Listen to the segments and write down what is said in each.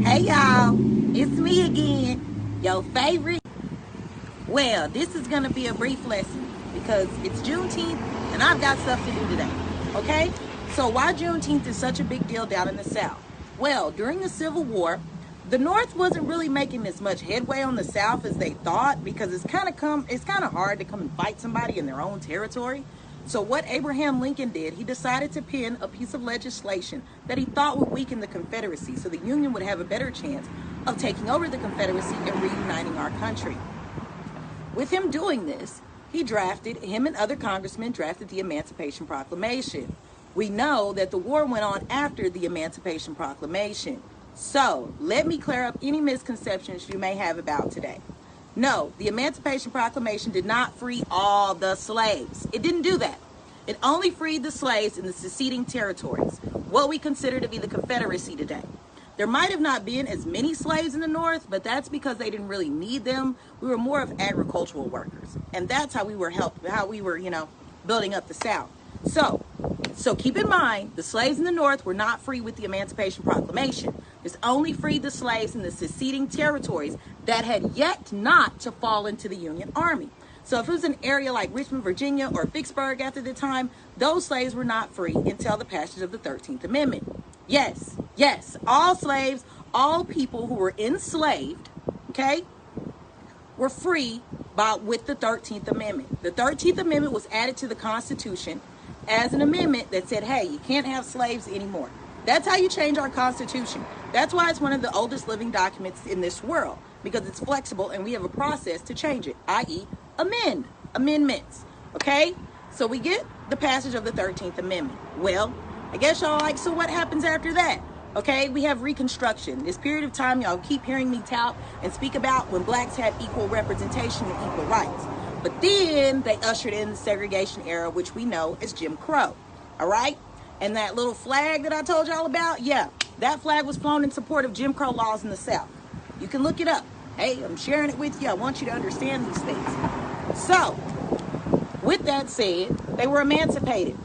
Hey y'all, it's me again, your favorite. Well, this is gonna be a brief lesson because it's Juneteenth and I've got stuff to do today. Okay? So why Juneteenth is such a big deal down in the South? Well, during the Civil War, the North wasn't really making as much headway on the South as they thought because it's kind of hard to come and fight somebody in their own territory. So what Abraham Lincoln did, he decided to pen a piece of legislation that he thought would weaken the Confederacy so the Union would have a better chance of taking over the Confederacy and reuniting our country. With him doing this, him and other congressmen drafted the Emancipation Proclamation. We know that the war went on after the Emancipation Proclamation. So, let me clear up any misconceptions you may have about today. No, the Emancipation Proclamation did not free all the slaves. It didn't do that. It only freed the slaves in the seceding territories, what we consider to be the Confederacy today. There might have not been as many slaves in the North, but that's because they didn't really need them. We were more of agricultural workers. And that's how we were building up the South. So keep in mind, the slaves in the North were not free with the Emancipation Proclamation. This only freed the slaves in the seceding territories that had yet not to fall into the Union Army. So if it was an area like Richmond, Virginia, or Vicksburg after the time, those slaves were not free until the passage of the 13th Amendment. Yes, all slaves, all people who were enslaved, okay, were free with the 13th Amendment. The 13th Amendment was added to the Constitution as an amendment that said, hey, you can't have slaves anymore. That's how you change our Constitution. That's why it's one of the oldest living documents in this world, because it's flexible and we have a process to change it, i.e. amendments, okay? So we get the passage of the 13th Amendment. Well, I guess y'all like, so what happens after that? Okay, we have Reconstruction. This period of time y'all keep hearing me tout and speak about when blacks had equal representation and equal rights. But then they ushered in the segregation era, which we know as Jim Crow, all right? And that little flag that I told y'all about, yeah, that flag was flown in support of Jim Crow laws in the South. You can look it up. Hey, I'm sharing it with you. I want you to understand these things. So, with that said, they were emancipated.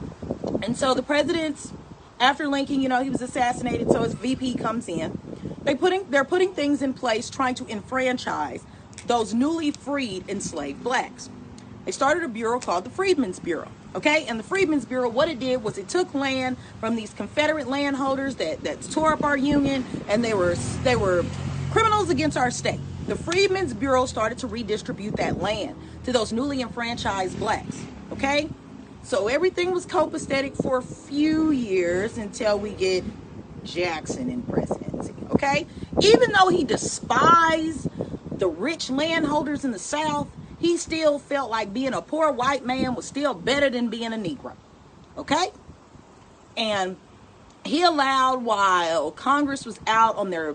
And so the presidents, after Lincoln, he was assassinated, so his VP comes in. They're putting things in place trying to enfranchise those newly freed enslaved blacks. They started a bureau called the Freedmen's Bureau, okay? And the Freedmen's Bureau, what it did was it took land from these Confederate landholders that tore up our Union, and they were criminals against our state. The Freedmen's Bureau started to redistribute that land to those newly enfranchised blacks, okay? So everything was copacetic for a few years until we get Jackson in presidency, okay? Even though he despised the rich landholders in the South, he still felt like being a poor white man was still better than being a Negro, okay? And he allowed, while Congress was out on their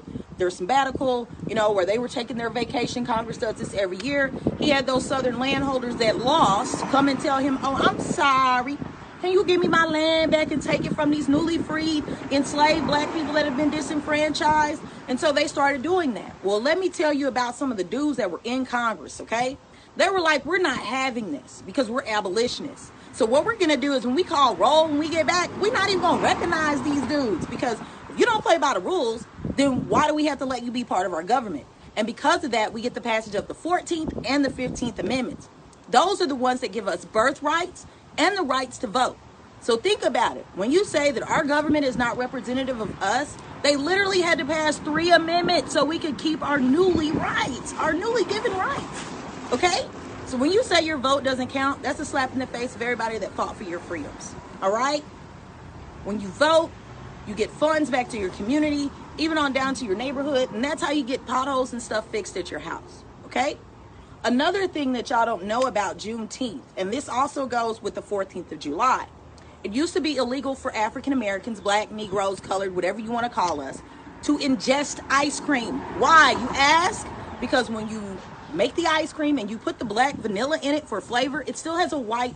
sabbatical, where they were taking their vacation, Congress does this every year, he had those Southern landholders that lost come and tell him, oh, I'm sorry, can you give me my land back and take it from these newly freed, enslaved black people that have been disenfranchised? And so they started doing that. Well, let me tell you about some of the dudes that were in Congress, okay? They were like, we're not having this because we're abolitionists. So what we're going to do is when we call roll, when we get back, we're not even going to recognize these dudes, because if you don't play by the rules, then why do we have to let you be part of our government? And because of that, we get the passage of the 14th and the 15th Amendments. Those are the ones that give us birthrights and the rights to vote. So think about it. When you say that our government is not representative of us, they literally had to pass 3 amendments so we could keep our newly given rights. Okay? So when you say your vote doesn't count, that's a slap in the face of everybody that fought for your freedoms. All right? When you vote, you get funds back to your community, even on down to your neighborhood, and that's how you get potholes and stuff fixed at your house. Okay? Another thing that y'all don't know about Juneteenth, and this also goes with the 14th of July. It used to be illegal for African Americans, black, Negroes, colored, whatever you want to call us, to ingest ice cream. Why, you ask? Because when you make the ice cream and you put the black vanilla in it for flavor, it still has a white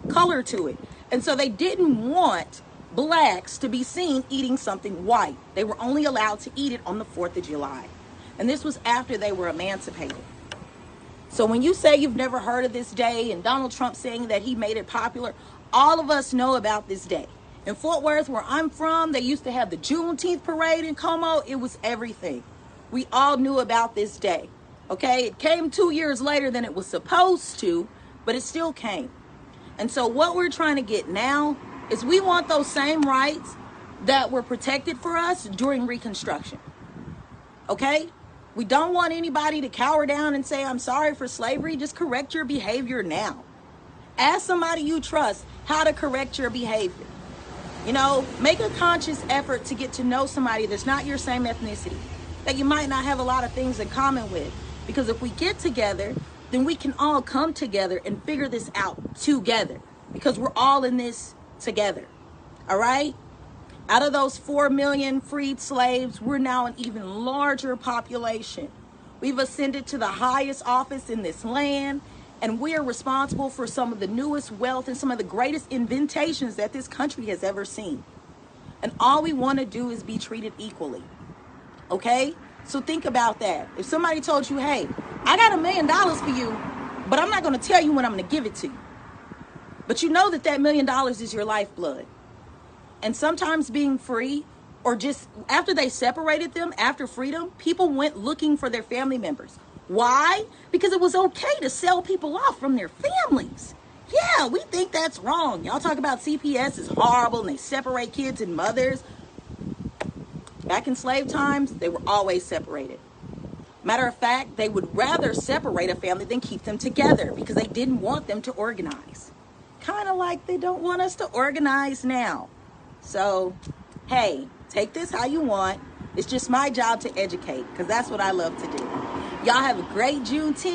color to it. And so they didn't want blacks to be seen eating something white. They were only allowed to eat it on the 4th of July. And this was after they were emancipated. So when you say you've never heard of this day and Donald Trump saying that he made it popular, all of us know about this day. In Fort Worth, where I'm from, they used to have the Juneteenth parade in Como. It was everything. We all knew about this day. Okay, it came 2 years later than it was supposed to, but it still came. And so what we're trying to get now is we want those same rights that were protected for us during Reconstruction. Okay? We don't want anybody to cower down and say, I'm sorry for slavery. Just correct your behavior now. Ask somebody you trust how to correct your behavior. You know, make a conscious effort to get to know somebody that's not your same ethnicity, that you might not have a lot of things in common with. Because if we get together, then we can all come together and figure this out together. Because we're all in this together. All right? Out of those 4 million freed slaves, we're now an even larger population. We've ascended to the highest office in this land, and we are responsible for some of the newest wealth and some of the greatest inventations that this country has ever seen. And all we want to do is be treated equally. Okay? So think about that. If somebody told you, hey, I got $1 million for you, but I'm not going to tell you when I'm going to give it to you. But you know that $1 million is your lifeblood. And sometimes being free, or just after they separated them, after freedom, people went looking for their family members. Why? Because it was okay to sell people off from their families. Yeah, we think that's wrong. Y'all talk about CPS is horrible and they separate kids and mothers. Back in slave times, they were always separated. Matter of fact, they would rather separate a family than keep them together because they didn't want them to organize. Kind of like they don't want us to organize now. So, hey, take this how you want. It's just my job to educate because that's what I love to do. Y'all have a great Juneteenth.